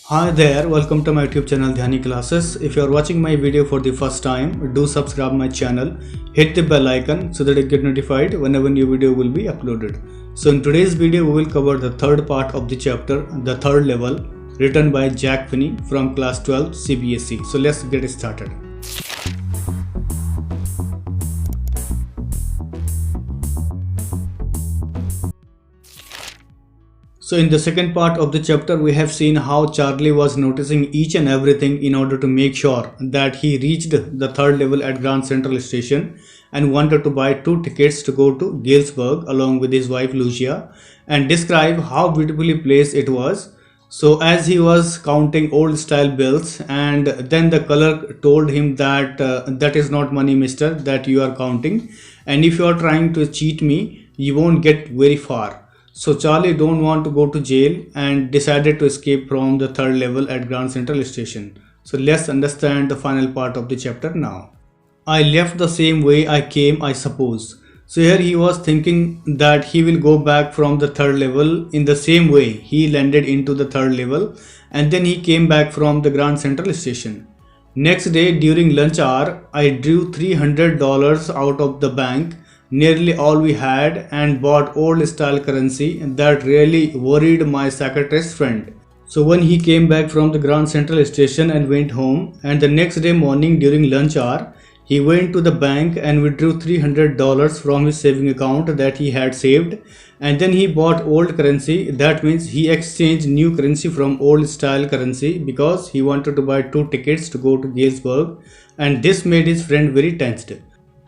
Hi there, welcome to my YouTube channel Dhyani classes. If you are watching my video for the first time, do subscribe my channel, hit the bell icon so that you get notified whenever new video will be uploaded. So in today's video, we will cover the third part of the chapter, the third level, written by Jack Finney from class 12 CBSE. So let's get started. So in the second part of the chapter, we have seen how Charlie was noticing each and everything in order to make sure that he reached the third level at Grand Central Station and wanted to buy 2 tickets to go to Galesburg along with his wife Lucia and describe how beautifully placed it was. So as he was counting old style bills, and then the clerk told him that that is not money, mister, that you are counting, and if you are trying to cheat me, you won't get very far. So Charlie don't want to go to jail and decided to escape from the third level at Grand Central Station. So let's understand the final part of the chapter now. I left the same way I came, I suppose. So here he was thinking that he will go back from the third level in the same way he landed into the third level, and then he came back from the Grand Central Station. Next day during lunch hour, I drew $300 out of the bank, nearly all we had, and bought old style currency that really worried my psychiatrist friend. So when he came back from the Grand Central Station and went home, and the next day morning during lunch hour, he went to the bank and withdrew $300 from his saving account that he had saved, and then he bought old currency. That means he exchanged new currency from old style currency because he wanted to buy 2 tickets to go to Galesburg, and this made his friend very tensed.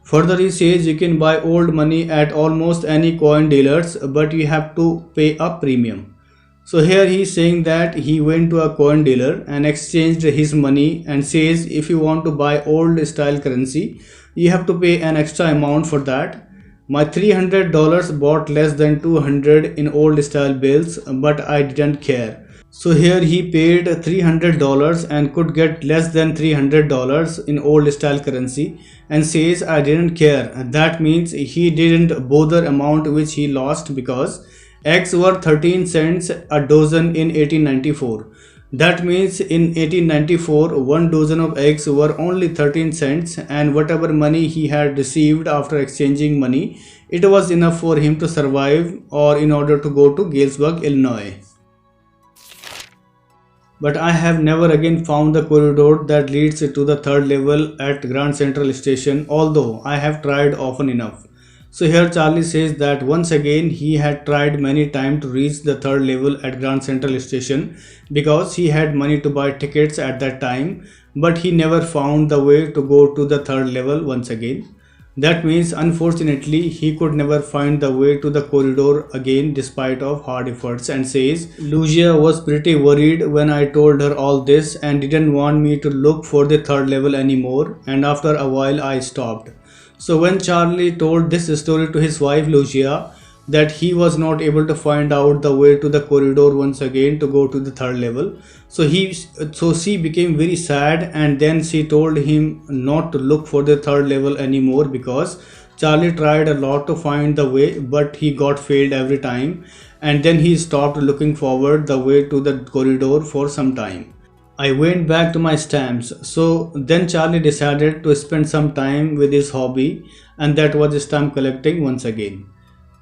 Further, he says you can buy old money at almost any coin dealers, but you have to pay a premium. So here he is saying that he went to a coin dealer and exchanged his money, and says if you want to buy old style currency, you have to pay an extra amount for that. My $300 bought less than 200 in old style bills, but I didn't care. So here he paid $300 and could get less than $300 in old style currency, and says I didn't care. That means he didn't bother amount which he lost, because eggs were 13 cents a dozen in 1894. That means in 1894 one dozen of eggs were only 13 cents, and whatever money he had received after exchanging money, it was enough for him to survive or in order to go to Galesburg, Illinois. But I have never again found the corridor that leads to the third level at Grand Central Station, although I have tried often enough. So here Charlie says that once again he had tried many times to reach the third level at Grand Central Station because he had money to buy tickets at that time, but he never found the way to go to the third level once again. That means unfortunately he could never find the way to the corridor again despite of hard efforts, and says Lucia was pretty worried when I told her all this and didn't want me to look for the third level anymore, and after a while I stopped. So when Charlie told this story to his wife Lucia, that he was not able to find out the way to the corridor once again to go to the third level, so she became very sad, and then she told him not to look for the third level anymore because Charlie tried a lot to find the way, but he got failed every time, and then he stopped looking forward the way to the corridor for some time. I went back to my stamps. So then Charlie decided to spend some time with his hobby, and that was stamp collecting once again.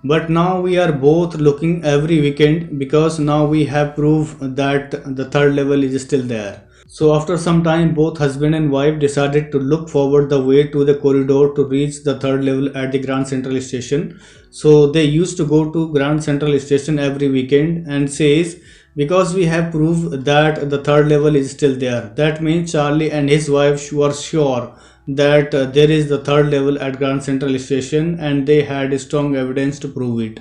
But now we are both looking every weekend because now we have proof that the third level is still there. So after some time, both husband and wife decided to look forward the way to the corridor to reach the third level at the Grand Central Station. So they used to go to Grand Central Station every weekend, and says because we have proof that the third level is still there. That means Charlie and his wife were sure that there is the third level at Grand Central Station, and they had strong evidence to prove it.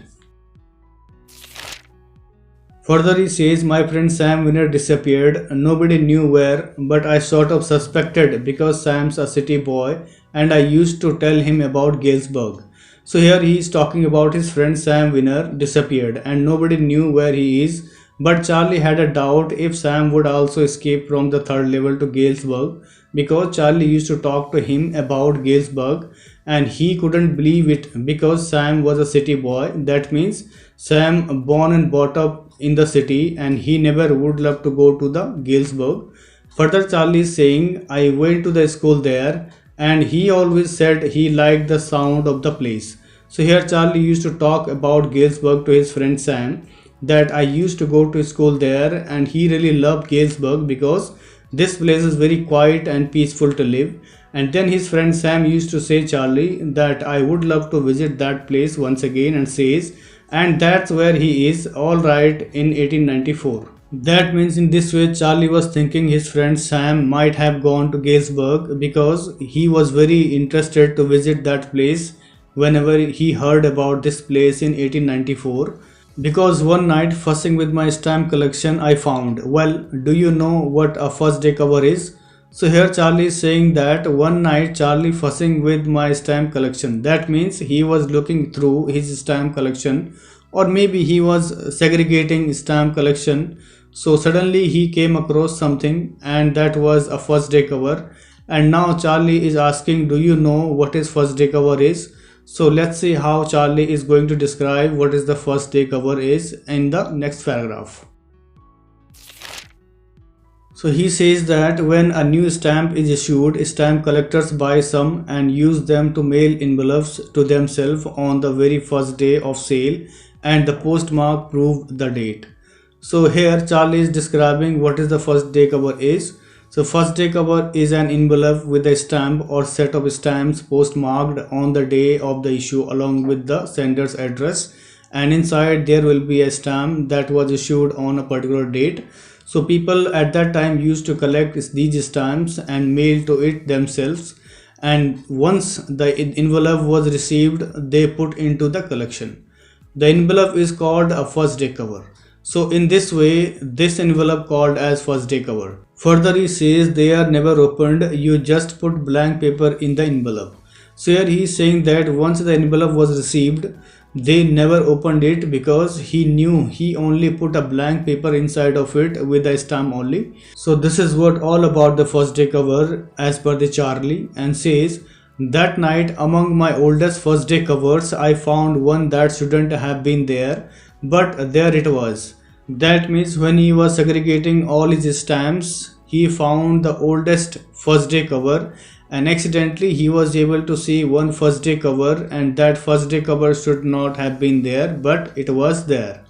Further he says my friend Sam Winner disappeared. Nobody knew where, but I sort of suspected because Sam's a city boy and I used to tell him about Galesburg. So here he is talking about his friend Sam Winner disappeared and nobody knew where he is. But Charlie had a doubt if Sam would also escape from the third level to Galesburg, because Charlie used to talk to him about Galesburg and he couldn't believe it because Sam was a city boy. That means Sam born and brought up in the city and he never would love to go to the Galesburg. Further, Charlie is saying, I went to the school there and he always said he liked the sound of the place. So here Charlie used to talk about Galesburg to his friend Sam, that I used to go to school there and he really loved Galesburg because this place is very quiet and peaceful to live. And then his friend Sam used to say Charlie that I would love to visit that place once again, and says, and that's where he is, all right, in 1894. That means in this way Charlie was thinking his friend Sam might have gone to Galesburg because he was very interested to visit that place whenever he heard about this place in 1894. Because one night fussing with my stamp collection I found, well, do you know what a first day cover is? So here Charlie is saying that one night Charlie fussing with my stamp collection. That means he was looking through his stamp collection, or maybe he was segregating stamp collection. So suddenly he came across something and that was a first day cover. And now Charlie is asking, do you know what is first day cover is? So let's see how Charlie is going to describe what is the first day cover is in the next paragraph. So he says that when a new stamp is issued, stamp collectors buy some and use them to mail envelopes to themselves on the very first day of sale, and the postmark prove the date. So here Charlie is describing what is the first day cover is. So first day cover is an envelope with a stamp or set of stamps postmarked on the day of the issue along with the sender's address, and inside there will be a stamp that was issued on a particular date. So people at that time used to collect these stamps and mail to it themselves, and once the envelope was received they put into the collection. The envelope is called a first day cover. So in this way this envelope called as first day cover. Further he says they are never opened, you just put blank paper in the envelope. So here he is saying that once the envelope was received they never opened it because he knew he only put a blank paper inside of it with a stamp only. So this is what all about the first day cover as per the Charlie, and says, that night among my oldest first day covers I found one that shouldn't have been there, but there it was. That means when he was segregating all his stamps, he found the oldest first day cover, and accidentally he was able to see one first day cover, and that first day cover should not have been there, but it was there.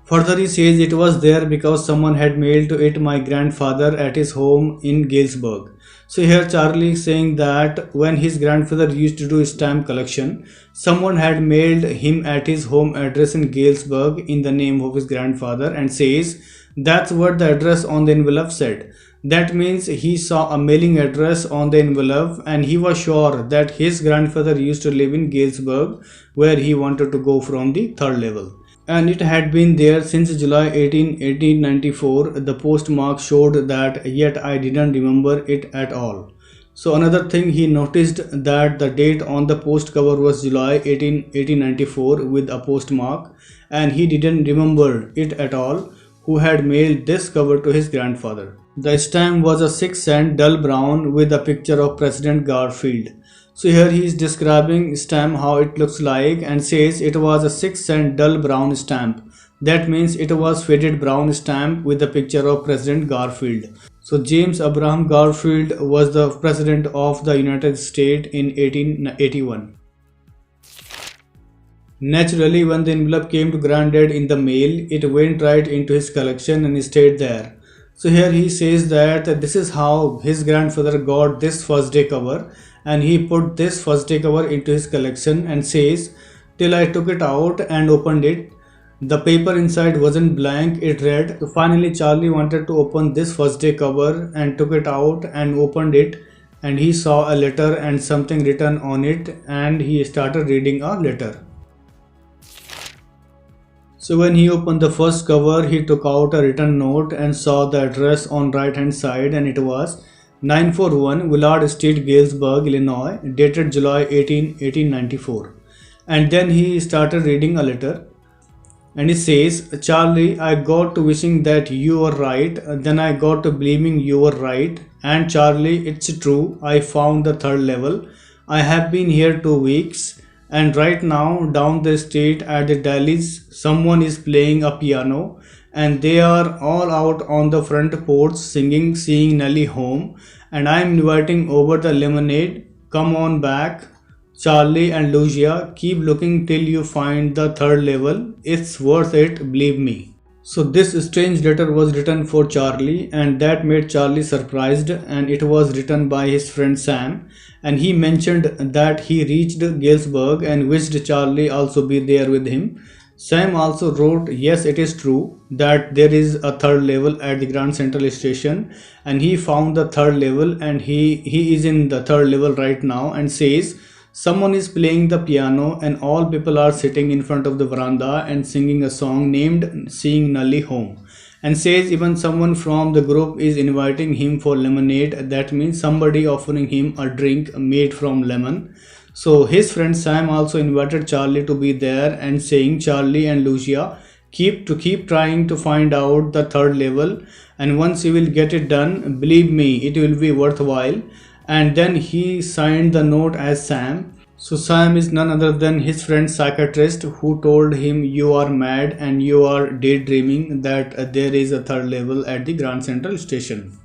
Further he says it was there because someone had mailed to it my grandfather at his home in Galesburg. So here Charlie is saying that when his grandfather used to do stamp collection, someone had mailed him at his home address in Galesburg in the name of his grandfather, and says that's what the address on the envelope said. That means he saw a mailing address on the envelope and he was sure that his grandfather used to live in Galesburg, where he wanted to go from the third level. And it had been there since July 18, 1894. The postmark showed that, yet I didn't remember it at all. So another thing he noticed that the date on the post cover was July 18, 1894 with a postmark, and he didn't remember it at all who had mailed this cover to his grandfather. The stamp was a 6-cent dull brown with a picture of President Garfield. So here he is describing stamp how it looks like, and says it was a 6-cent dull brown stamp. That means it was faded brown stamp with a picture of President Garfield. So James Abraham Garfield was the president of the United States in 1881. Naturally, when the envelope came to Granddad in the mail, it went right into his collection and stayed there. So here he says that this is how his grandfather got this first day cover, and he put this first day cover into his collection, and says, till I took it out and opened it, the paper inside wasn't blank, it read. So finally Charlie wanted to open this first day cover and took it out and opened it, and he saw a letter and something written on it, and he started reading a letter. So when he opened the first cover, he took out a written note and saw the address on right hand side, and it was 941 Willard Street, Galesburg, Illinois, dated July 18, 1894. And then he started reading a letter, and it says, Charlie, I got to wishing that you were right, then I got to believing you were right, and Charlie, it's true, I found the third level. I have been here 2 weeks, And right now, down the street at the Delhi's, someone is playing a piano, and they are all out on the front porch singing Seeing Nelly Home. And I'm inviting over the lemonade. Come on back. Charlie and Lucia, keep looking till you find the third level. It's worth it, believe me. So this strange letter was written for Charlie, and that made Charlie surprised, and it was written by his friend Sam, and he mentioned that he reached Galesburg and wished Charlie also be there with him. Sam also wrote, yes, it is true that there is a third level at the Grand Central Station, and he found the third level, and he is in the third level right now, and says someone is playing the piano and all people are sitting in front of the veranda and singing a song named Seeing Nelly Home, and says even someone from the group is inviting him for lemonade. That means somebody offering him a drink made from lemon. So his friend Sam also invited Charlie to be there and saying, Charlie and Lucia, keep trying to find out the third level, and once you will get it done, believe me, it will be worthwhile. And then he signed the note as Sam. So Sam is none other than his friend psychiatrist who told him, you are mad and you are daydreaming that there is a third level at the Grand Central Station.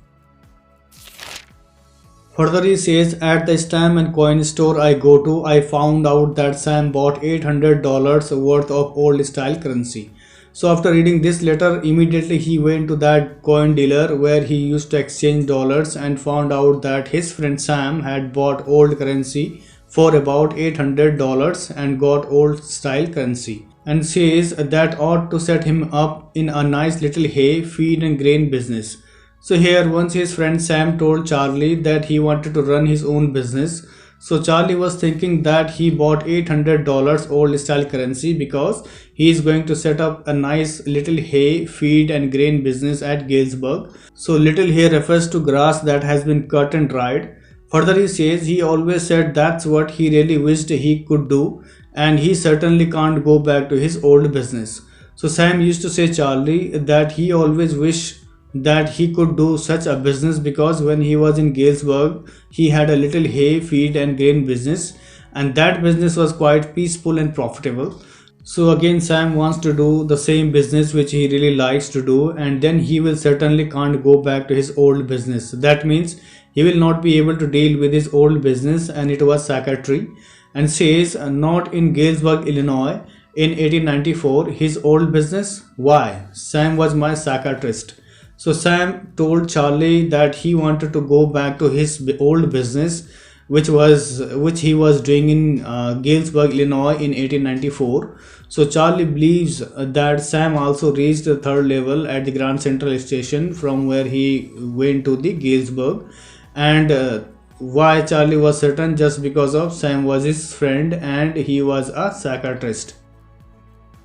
Further he says, at the stamp and coin store I go to, I found out that Sam bought $800 worth of old style currency. So after reading this letter, immediately he went to that coin dealer where he used to exchange dollars and found out that his friend Sam had bought old currency for about $800 and got old style currency, and says that ought to set him up in a nice little hay, feed and grain business. So here once his friend Sam told Charlie that he wanted to run his own business. So Charlie was thinking that he bought $800 old style currency because he is going to set up a nice little hay, feed and grain business at Galesburg. So little hay refers to grass that has been cut and dried. Further he says he always said that's what he really wished he could do, and he certainly can't go back to his old business. So Sam used to say Charlie that he always wished that he could do such a business because when he was in Galesburg, he had a little hay, feed and grain business, and that business was quite peaceful and profitable. So again Sam wants to do the same business which he really likes to do, and then he will certainly can't go back to his old business. That means he will not be able to deal with his old business, and it was secretary, and says not in Galesburg, Illinois in 1894, his old business. Why? Sam was my psychiatrist. So Sam told Charlie that he wanted to go back to his old business, which he was doing in Galesburg, Illinois in 1894. So Charlie believes that Sam also reached the third level at the Grand Central Station from where he went to the Galesburg. And why Charlie was certain? Just because of Sam was his friend and he was a psychiatrist.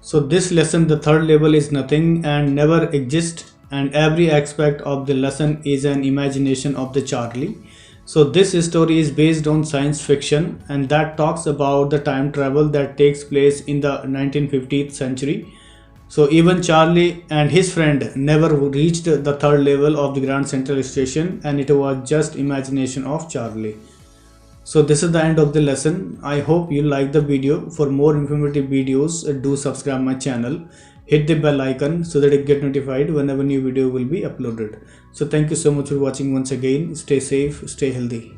So this lesson, the third level is nothing and never exists, and every aspect of the lesson is an imagination of the Charlie. So this story is based on science fiction, and that talks about the time travel that takes place in the 1950th century. So even Charlie and his friend never reached the third level of the Grand Central Station, and it was just imagination of Charlie. So this is the end of the lesson. I hope you like the video. For more informative videos, do subscribe my channel. Hit the bell icon so that you get notified whenever new video will be uploaded. So thank you so much for watching once again. Stay safe, stay healthy.